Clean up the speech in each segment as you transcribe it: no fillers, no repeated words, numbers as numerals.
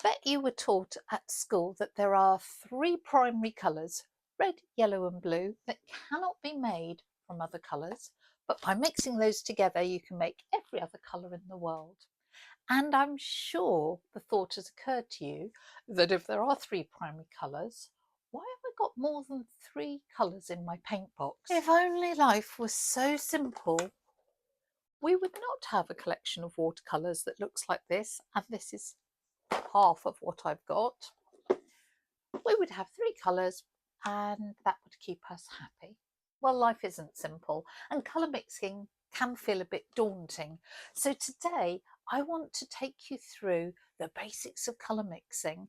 Bet you were taught at school that there are three primary colours, red, yellow and blue, that cannot be made from other colours, but by mixing those together you can make every other colour in the world. And I'm sure the thought has occurred to you that if there are three primary colours, why have I got more than three colours in my paint box? If only life was so simple, we would not have a collection of watercolours that looks like this, and this is half of what I've got. We would have three colours and that would keep us happy. Well, life isn't simple and colour mixing can feel a bit daunting. So today I want to take you through the basics of colour mixing,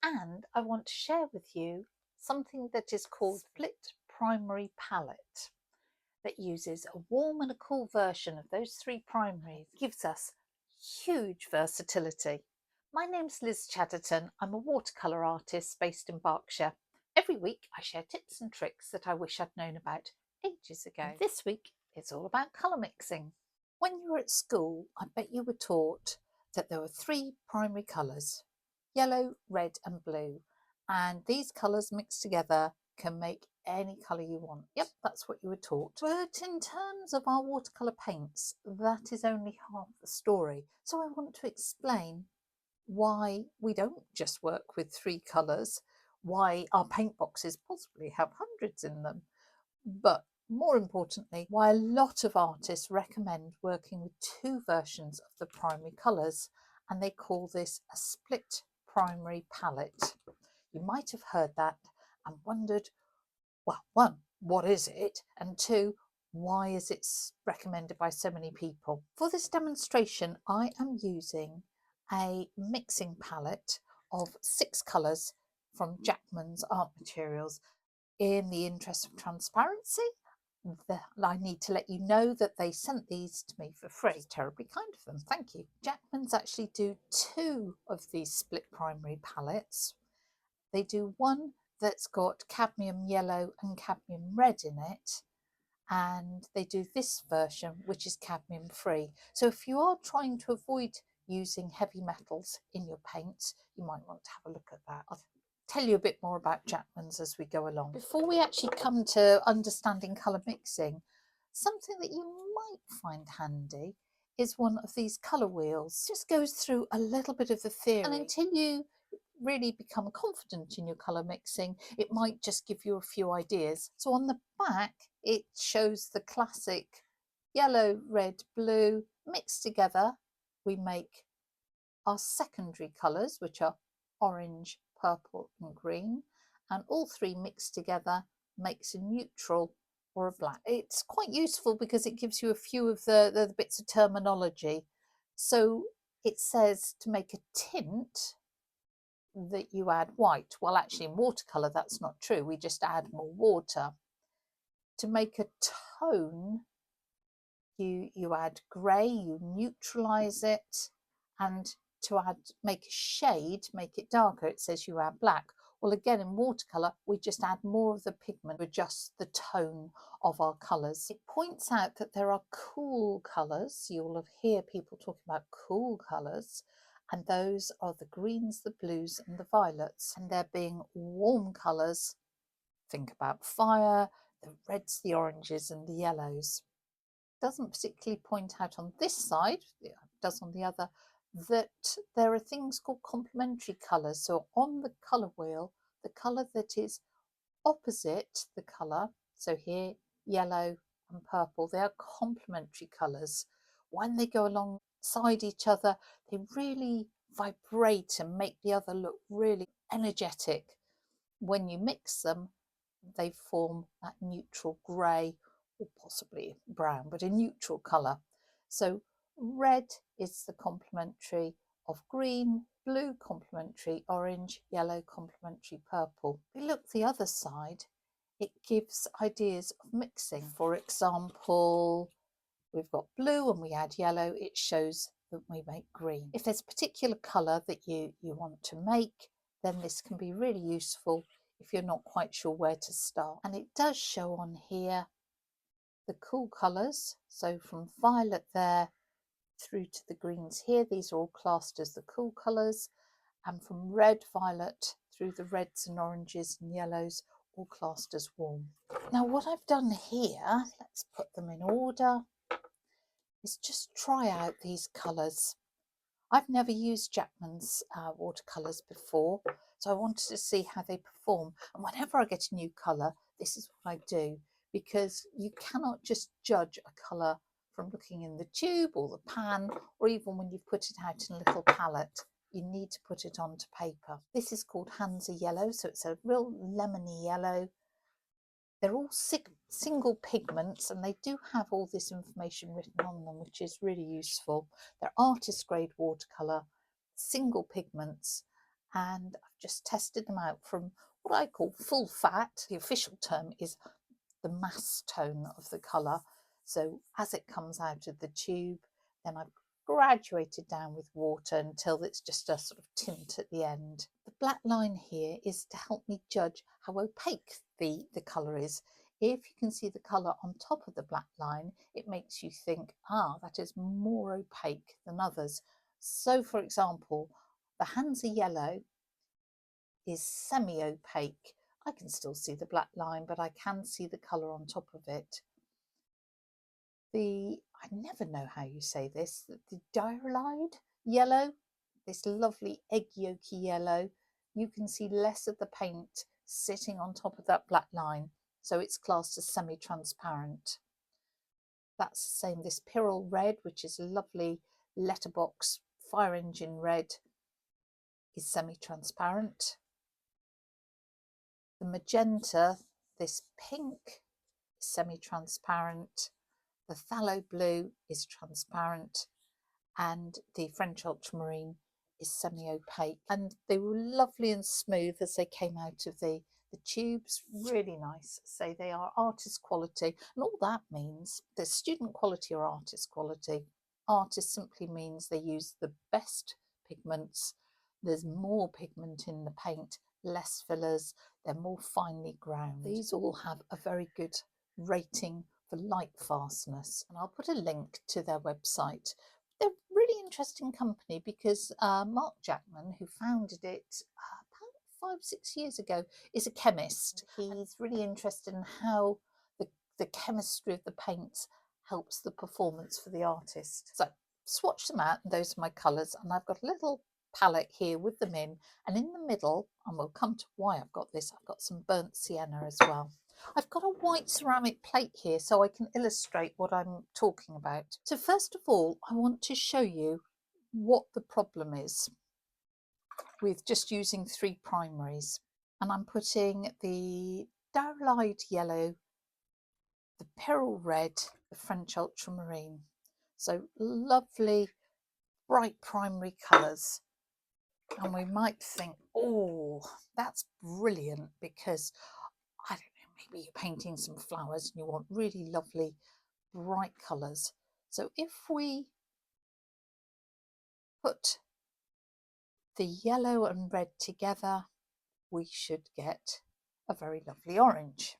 and I want to share with you something that is called split primary palette that uses a warm and a cool version of those three primaries. It gives us huge versatility. My name's Liz Chaderton. I'm a watercolour artist based in Berkshire. Every week I share tips and tricks that I wish I'd known about ages ago. And this week it's all about colour mixing. When you were at school, I bet you were taught that there were three primary colours, yellow, red and blue, and these colours mixed together can make any colour you want. Yep, that's what you were taught. But in terms of our watercolour paints, that is only half the story. So I want to explain why we don't just work with three colours, why our paint boxes possibly have hundreds in them, but more importantly, why a lot of artists recommend working with two versions of the primary colours, and they call this a split primary palette. You might have heard that and wondered, well, one, what is it? And two, why is it recommended by so many people? For this demonstration, I am using a mixing palette of 6 colours from Jackman's Art Materials. In the interest of transparency, I need to let you know that they sent these to me for free. It's terribly kind of them, thank you. Jackman's actually do 2 of these split primary palettes. They do one that's got cadmium yellow and cadmium red in it, and they do this version which is cadmium free. So if you are trying to avoid using heavy metals in your paints, you might want to have a look at that. I'll tell you a bit more about Jackman's as we go along. Before we actually come to understanding colour mixing, something that you might find handy is one of these colour wheels. It just goes through a little bit of the theory, and until you really become confident in your colour mixing, it might just give you a few ideas. So on the back it shows the classic yellow, red, blue mixed together. We make our secondary colours, which are orange, purple and green, and all three mixed together makes a neutral or a black. It's quite useful because it gives you a few of the bits of terminology. So it says to make a tint that you add white. Well, actually in watercolour that's not true, we just add more water. To make a tone, you add grey, you neutralise it, and to make a shade, make it darker, it says you add black. Well, again in watercolour we just add more of the pigment to adjust the tone of our colours. It points out that there are cool colours. You'll have heard people talking about cool colours, and those are the greens, the blues and the violets. And there being warm colours, think about fire, the reds, the oranges and the yellows. It doesn't particularly point out on this side, it does on the other, that there are things called complementary colours. So on the colour wheel, the colour that is opposite the colour, so here yellow and purple, they are complementary colours. When they go alongside each other, they really vibrate and make the other look really energetic. When you mix them, they form that neutral grey or possibly brown, but a neutral colour. So red is the complementary of green, blue complementary orange, yellow complementary purple. If we look the other side, it gives ideas of mixing. For example, we've got blue and we add yellow, it shows that we make green. If there's a particular colour that you want to make, then this can be really useful if you're not quite sure where to start. And it does show on here the cool colours, so from violet there through to the greens here, these are all classed as the cool colours, and from red, violet through the reds and oranges and yellows, all classed as warm. Now what I've done here, let's put them in order, is just try out these colours. I've never used Jackman's watercolours before, so I wanted to see how they perform. And whenever I get a new colour, this is what I do, because you cannot just judge a colour from looking in the tube or the pan, or even when you've put it out in a little palette. You need to put it onto paper. This is called Hansa Yellow, so it's a real lemony yellow. They're all single pigments, and they do have all this information written on them, which is really useful. They're artist grade watercolour, single pigments, and I've just tested them out from what I call full fat. The official term is the mass tone of the colour. So as it comes out of the tube, then I've graduated down with water until it's just a sort of tint at the end. The black line here is to help me judge how opaque the colour is. If you can see the colour on top of the black line, it makes you think, that is more opaque than others. So for example, the Hansa Yellow is semi-opaque. I can still see the black line, but I can see the colour on top of it. I never know how you say this, the diarylide yellow, this lovely egg yolky yellow, you can see less of the paint sitting on top of that black line, so it's classed as semi-transparent. That's the same, this Pyrrole red, which is a lovely letterbox fire engine red, is semi-transparent. The magenta, this pink, is semi-transparent. The phthalo blue is transparent, and the French ultramarine is semi-opaque. And they were lovely and smooth as they came out of the tubes, really nice. So they are artist quality, and all that means they're student quality or artist quality. Artist simply means they use the best pigments, there's more pigment in the paint, less fillers, they're more finely ground. These all have a very good rating for light fastness, and I'll put a link to their website. They're a really interesting company because Mark Jackman, who founded it about 5-6 years ago, is a chemist. He's really interested in how the chemistry of the paints helps the performance for the artist. So swatch them out, and those are my colours, and I've got a little palette here with them in, and in the middle, and we'll come to why I've got this, I've got some burnt sienna as well. I've got a white ceramic plate here so I can illustrate what I'm talking about. So first of all, I want to show you what the problem is with just using 3 primaries. And I'm putting the diarylide yellow, the Pyrrole red, the French ultramarine. So lovely, bright primary colours. And we might think, oh, that's brilliant, because I don't know, maybe you're painting some flowers and you want really lovely bright colours. So if we put the yellow and red together, we should get a very lovely orange.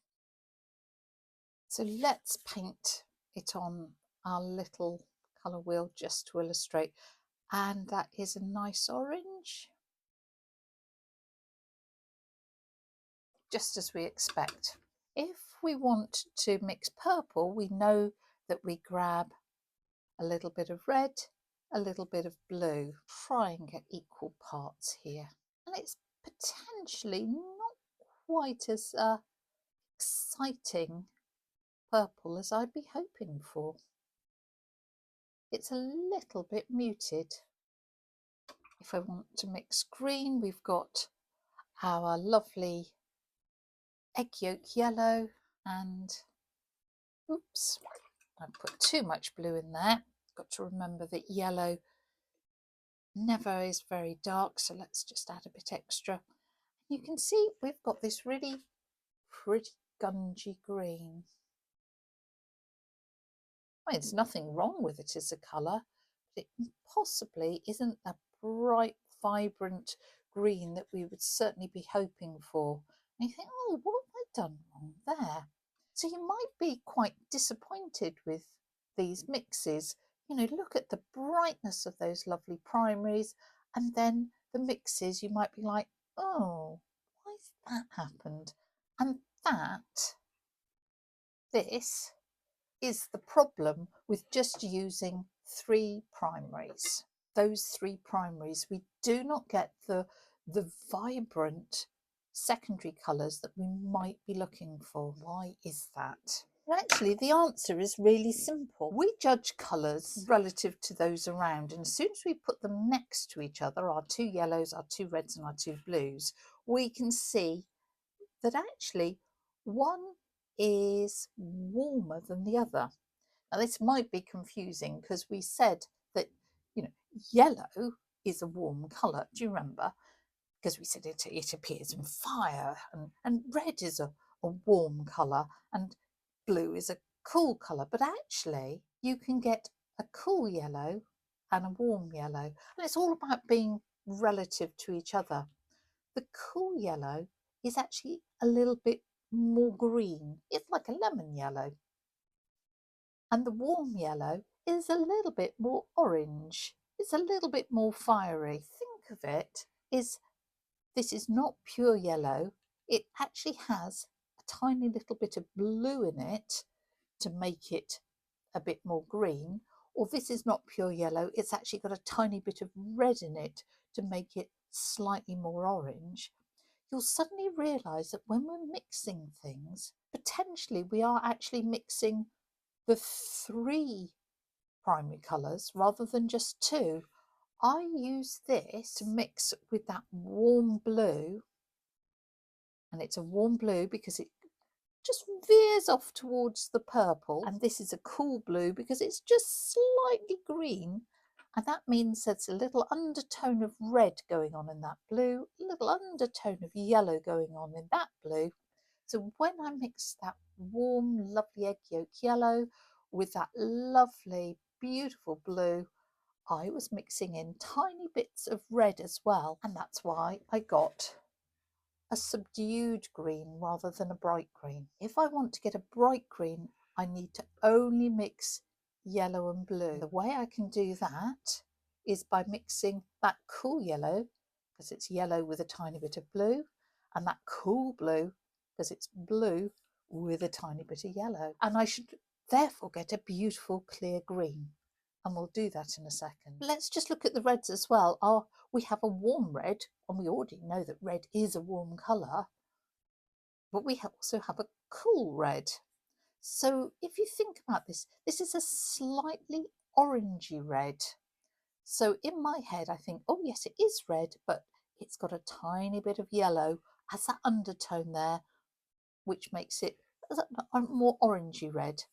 So let's paint it on our little colour wheel just to illustrate. And that is a nice orange, just as we expect. If we want to mix purple, we know that we grab a little bit of red, a little bit of blue. Try and get equal parts here. And it's potentially not quite as exciting purple as I'd be hoping for. It's a little bit muted. If I want to mix green, we've got our lovely egg yolk yellow, and oops, I put too much blue in there. Got to remember that yellow never is very dark, so let's just add a bit extra. You can see we've got this really pretty gungy green. Well, there's nothing wrong with it as a colour, but it possibly isn't a bright, vibrant green that we would certainly be hoping for. And you think, oh, what have I done wrong there? So you might be quite disappointed with these mixes. You know, look at the brightness of those lovely primaries, and then the mixes, you might be like, oh, why's that happened? And this is the problem with just using 3 primaries. Those 3 primaries, we do not get the vibrant secondary colours that we might be looking for. Why is that? Well, actually, the answer is really simple. We judge colours relative to those around, and as soon as we put them next to each other, our 2 yellows, our 2 reds and our 2 blues, we can see that actually one is warmer than the other. Now this might be confusing because we said that, you know, yellow is a warm colour. Do you remember? Because we said it appears in fire, and red is a warm colour and blue is a cool colour. But actually you can get a cool yellow and a warm yellow, and it's all about being relative to each other. The cool yellow is actually a little bit more green. It's like a lemon yellow. And the warm yellow is a little bit more orange. It's a little bit more fiery. Think of it is, this is not pure yellow. It actually has a tiny little bit of blue in it to make it a bit more green. Or this is not pure yellow. It's actually got a tiny bit of red in it to make it slightly more orange. You'll suddenly realise that when we're mixing things, potentially we are actually mixing the 3 primary colours rather than just 2. I use this to mix with that warm blue, and it's a warm blue because it just veers off towards the purple, and this is a cool blue because it's just slightly green, and that means there's a little undertone of red going on in that blue, a little undertone of yellow going on in that blue. So when I mix that warm, lovely egg yolk yellow with that lovely, beautiful blue, I was mixing in tiny bits of red as well. And that's why I got a subdued green rather than a bright green. If I want to get a bright green, I need to only mix yellow and blue. The way I can do that is by mixing that cool yellow, because it's yellow with a tiny bit of blue, and that cool blue, because it's blue with a tiny bit of yellow. And I should therefore get a beautiful clear green. And we'll do that in a second. Let's just look at the reds as well. We have a warm red, and we already know that red is a warm colour, but we also have a cool red. So if you think about this, this is a slightly orangey red. So in my head, I think, oh yes, it is red, but it's got a tiny bit of yellow as that undertone there, which makes it a more orangey red.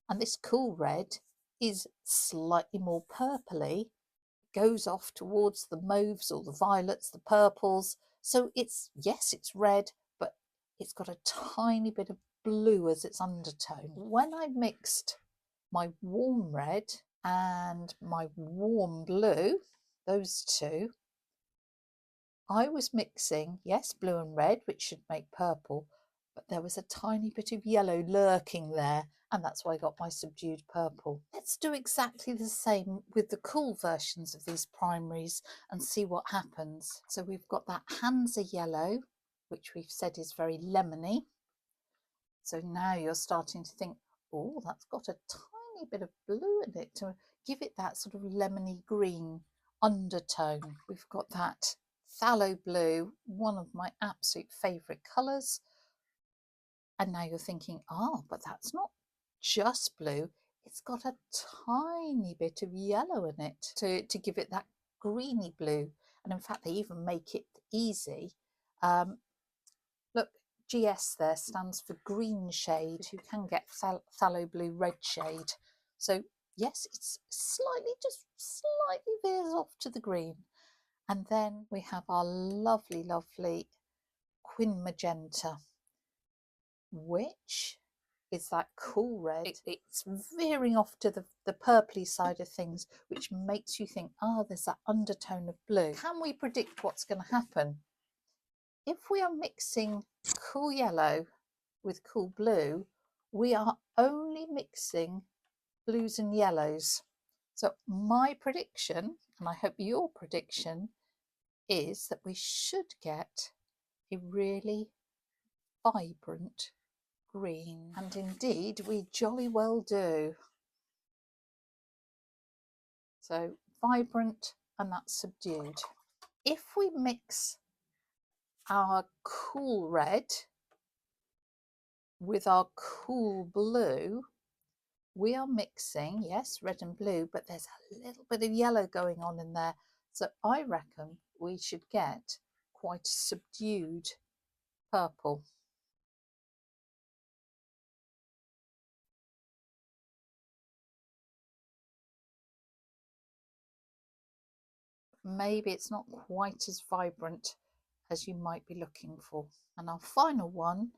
And this cool red is slightly more purpley, goes off towards the mauves or the violets, the purples. So it's, yes, it's red, but it's got a tiny bit of blue as its undertone. When I mixed my warm red and my warm blue, those 2, I was mixing, yes, blue and red, which should make purple, but there was a tiny bit of yellow lurking there, and that's why I got my subdued purple. Let's do exactly the same with the cool versions of these primaries and see what happens. So we've got that Hansa yellow, which we've said is very lemony. So now you're starting to think, oh, that's got a tiny bit of blue in it to give it that sort of lemony green undertone. We've got that phthalo blue, one of my absolute favourite colours. And now you're thinking, oh, but that's not just blue. It's got a tiny bit of yellow in it to give it that greeny blue. And in fact, they even make it easy. Look, GS there stands for green shade. You can get phthalo blue red shade. So yes, it's just slightly veers off to the green. And then we have our lovely, lovely quin magenta, which is that cool red. It's veering off to the purpley side of things, which makes you think, oh, there's that undertone of blue. Can we predict what's going to happen? If we are mixing cool yellow with cool blue, we are only mixing blues and yellows. So my prediction, and I hope your prediction, is that we should get a really vibrant green, and indeed we jolly well do. So vibrant, and that's subdued. If we mix our cool red with our cool blue, we are mixing, yes, red and blue, but there's a little bit of yellow going on in there. So I reckon we should get quite a subdued purple. Maybe it's not quite as vibrant as you might be looking for. And our final one,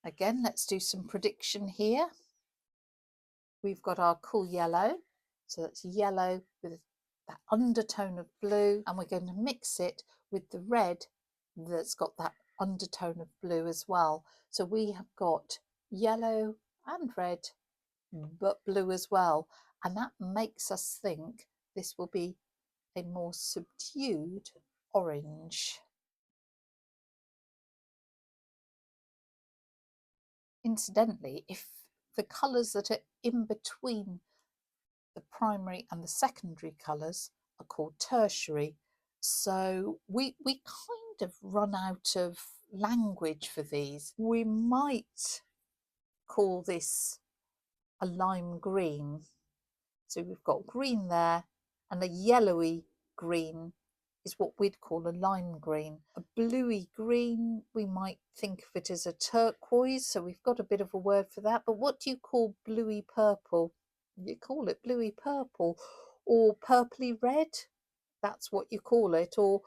again, let's do some prediction here. We've got our cool yellow, so that's yellow with that undertone of blue, and we're going to mix it with the red that's got that undertone of blue as well. So we have got yellow and red, but blue as well, and that makes us think this will be a more subdued orange. Incidentally, if the colours that are in between the primary and the secondary colours are called tertiary. So we kind of run out of language for these. We might call this a lime green. So we've got green there, and a yellowy green is what we'd call a lime green. A bluey green, we might think of it as a turquoise, so we've got a bit of a word for that. But what do you call bluey purple? You call it bluey purple, or purpley red, that's what you call it, or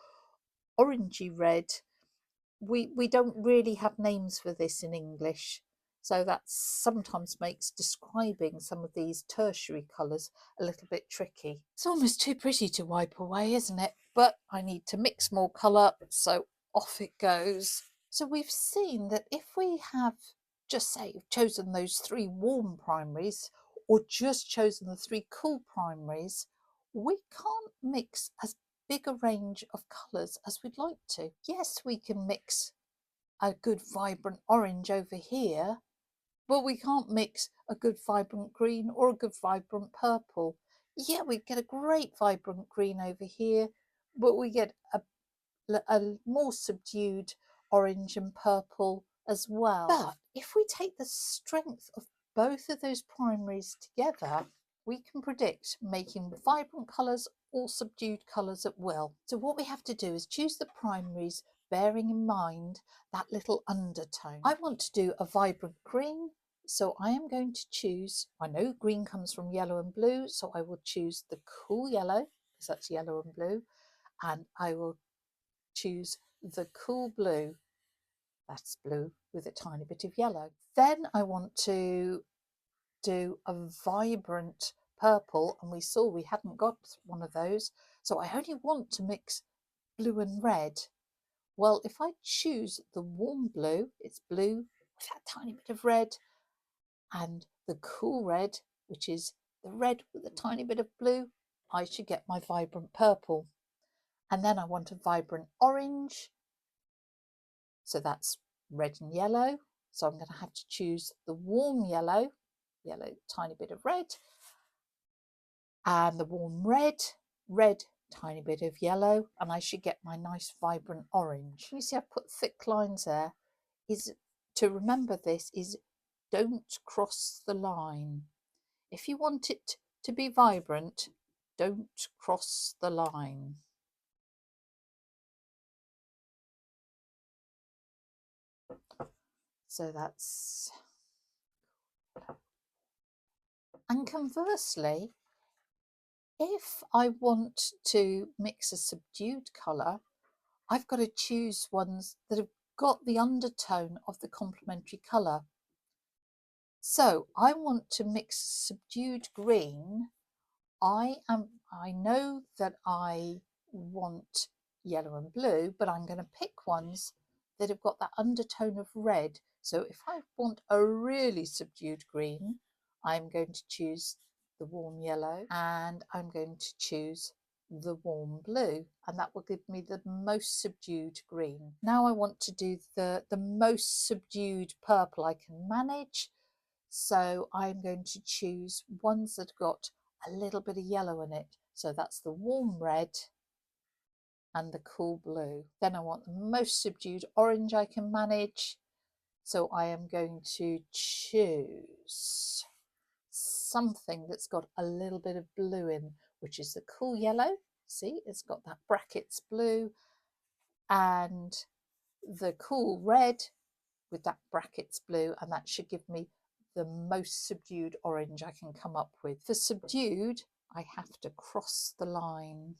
orangey red. We don't really have names for this in English, so that sometimes makes describing some of these tertiary colours a little bit tricky. It's almost too pretty to wipe away, isn't it? But I need to mix more colour, so off it goes. So we've seen that if we have just say chosen those 3 warm primaries, or just chosen the 3 cool primaries, we can't mix as big a range of colours as we'd like to. Yes, we can mix a good vibrant orange over here, but we can't mix a good vibrant green or a good vibrant purple. Yeah, we get a great vibrant green over here, but we get a more subdued orange and purple as well. But if we take the strength of both of those primaries together, we can predict making vibrant colours or subdued colours at will. So what we have to do is choose the primaries bearing in mind that little undertone. I want to do a vibrant green, so I am going to choose, I know green comes from yellow and blue, so I will choose the cool yellow, because that's yellow and blue, and I will choose the cool blue, that's blue with a tiny bit of yellow. Then I want to do a vibrant purple, and we saw we hadn't got one of those, so I only want to mix blue and red. Well, if I choose the warm blue, it's blue with that tiny bit of red, and the cool red, which is the red with a tiny bit of blue, I should get my vibrant purple. And then I want a vibrant orange, so that's red and yellow. So I'm going to have to choose the warm yellow, tiny bit of red, and the warm red, tiny bit of yellow, and I should get my nice vibrant orange. You see I've put thick lines there. Is to remember this is don't cross the line. If you want it to be vibrant, don't cross the line. So that's, and conversely, if I want to mix a subdued colour, I've got to choose ones that have got the undertone of the complementary colour. So I want to mix subdued green. I know that I want yellow and blue, but I'm going to pick ones that have got that undertone of red. So if I want a really subdued green, I'm going to choose the warm yellow, and I'm going to choose the warm blue, and that will give me the most subdued green. Now I want to do the most subdued purple I can manage, so I'm going to choose ones that got a little bit of yellow in it. So that's the warm red and the cool blue. Then I want the most subdued orange I can manage, so I am going to choose something that's got a little bit of blue in, which is the cool yellow. See, it's got that brackets blue, and the cool red with that brackets blue, and that should give me the most subdued orange I can come up with. For subdued, I have to cross the line,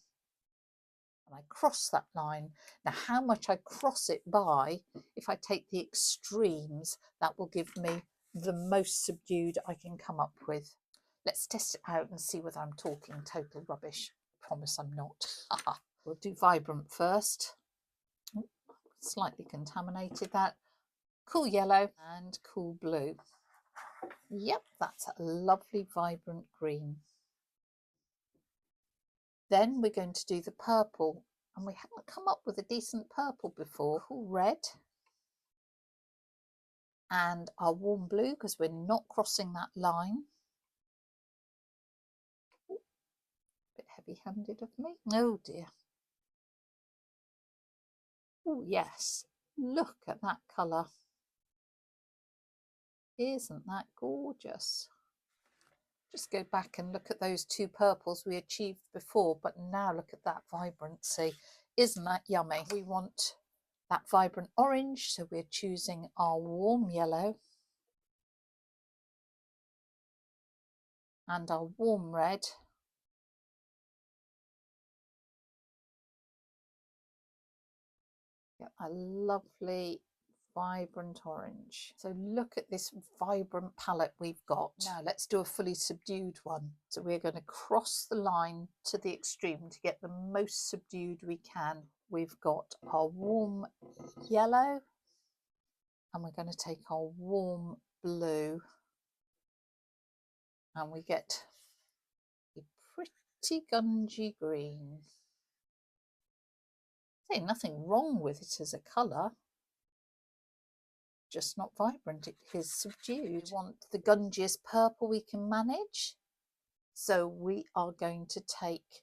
and I cross that line. Now how much I cross it by, if I take the extremes, that will give me the most subdued I can come up with. Let's test it out and see whether I'm talking total rubbish. I promise I'm not. We'll do vibrant first. Slightly contaminated that. Cool yellow and cool blue. Yep, that's a lovely vibrant green. Then we're going to do the purple, and we haven't come up with a decent purple before. Cool red and our warm blue, because we're not crossing that line. Ooh, bit heavy-handed of me. Oh dear. Oh yes, look at that colour. Isn't that gorgeous? Just go back and look at those two purples we achieved before, but now look at that vibrancy. Isn't that yummy? We want that vibrant orange, so we're choosing our warm yellow and our warm red. Get a lovely vibrant orange. So look at this vibrant palette we've got. Now let's do a fully subdued one. So we're going to cross the line to the extreme to get the most subdued we can. We've got our warm yellow, and we're going to take our warm blue, and we get a pretty gungy green. There's nothing wrong with it as a colour, just not vibrant. It is subdued. We want the gungiest purple we can manage, so we are going to take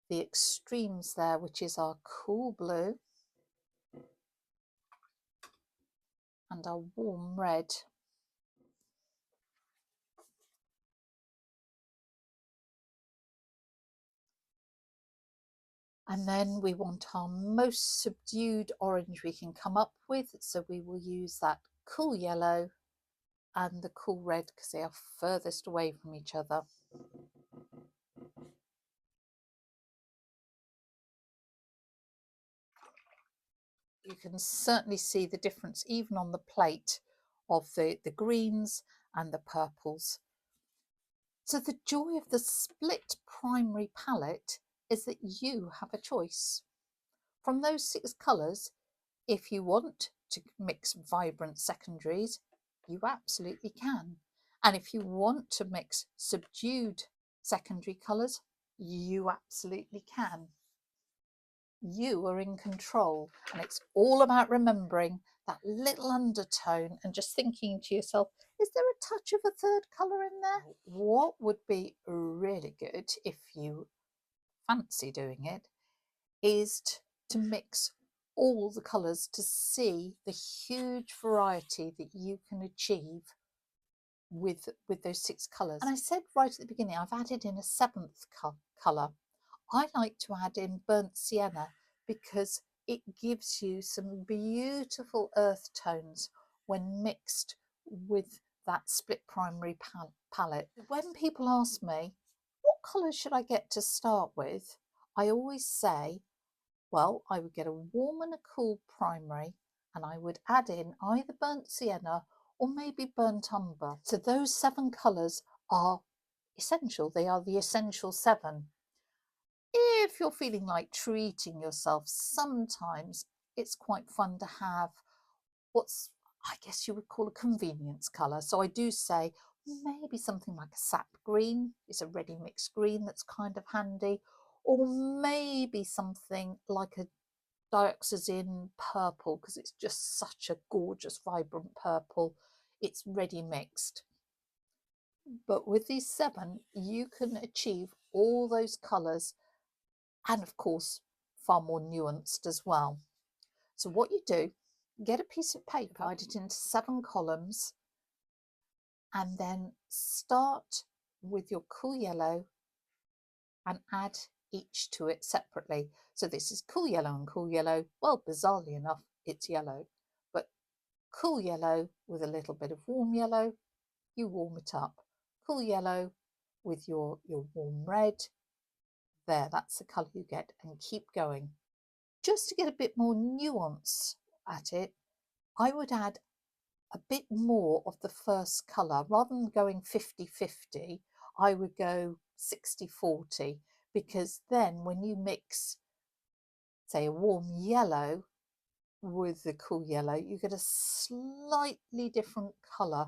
the extremes there, which is our cool blue and our warm red. And then we want our most subdued orange we can come up with, so we will use that cool yellow and the cool red because they are furthest away from each other. You can certainly see the difference even on the plate of the greens and the purples. So the joy of the split primary palette is that you have a choice. From those 6 colours, if you want to mix vibrant secondaries, you absolutely can. And if you want to mix subdued secondary colours, you absolutely can. You are in control, and it's all about remembering that little undertone and just thinking to yourself, is there a touch of a third colour in there? What would be really good, if you fancy doing it, is to mix all the colours to see the huge variety that you can achieve with those 6 colours. And I said right at the beginning, I've added in a 7th colour. I like to add in burnt sienna because it gives you some beautiful earth tones when mixed with that split primary palette. When people ask me, what colours should I get to start with? I always say, well, I would get a warm and a cool primary, and I would add in either burnt sienna or maybe burnt umber. So those 7 colours are essential. They are the essential 7. If you're feeling like treating yourself, sometimes it's quite fun to have what's, I guess you would call a convenience colour. So I do say maybe something like a sap green. It's a ready mixed green that's kind of handy. or maybe something like a dioxazine purple, because it's just such a gorgeous vibrant purple. It's ready mixed. But with these 7 you can achieve all those colours, and of course far more nuanced as well. So what you do, get a piece of paper, divide it into 7 columns, and then start with your cool yellow and add each to it separately. So this is cool yellow and cool yellow. Well, bizarrely enough, it's yellow, but cool yellow with a little bit of warm yellow, you warm it up. Cool yellow with your warm red. There, that's the colour you get, and keep going. Just to get a bit more nuance at it, I would add a bit more of the first colour. Rather than going 50-50, I would go 60-40, because then when you mix, say, a warm yellow with the cool yellow, you get a slightly different colour,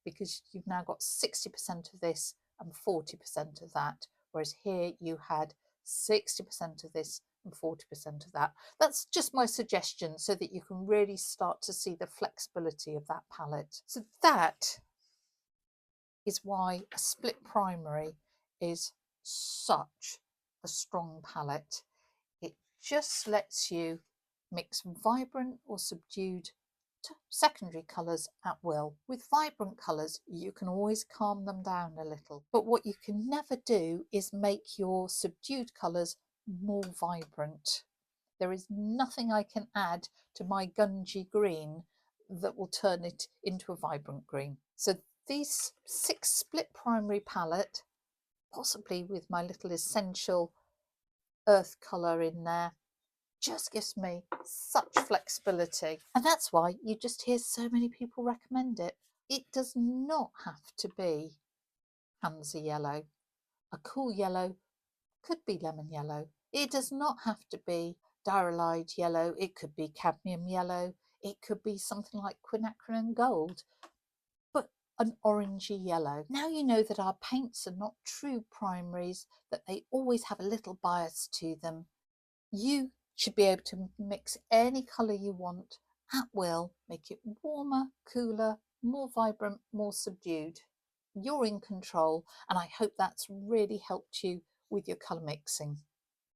because you've now got 60% of this and 40% of that, whereas here you had 60% of this and 40% of that. That's just my suggestion, so that you can really start to see the flexibility of that palette. So that is why a split primary is such a strong palette. It just lets you mix vibrant or subdued secondary colours at will. With vibrant colours you can always calm them down a little, but what you can never do is make your subdued colours more vibrant. There is nothing I can add to my gungy green that will turn it into a vibrant green. So these 6 split primary palette, possibly with my little essential earth colour in there, just gives me such flexibility, and that's why you just hear so many people recommend it. It does not have to be pansy yellow. A cool yellow could be lemon yellow. It does not have to be diarylide yellow. It could be cadmium yellow. It could be something like quinacridone gold, but an orangey yellow. Now you know that our paints are not true primaries, that they always have a little bias to them. You should be able to mix any colour you want at will, make it warmer, cooler, more vibrant, more subdued. You're in control, and I hope that's really helped you with your colour mixing.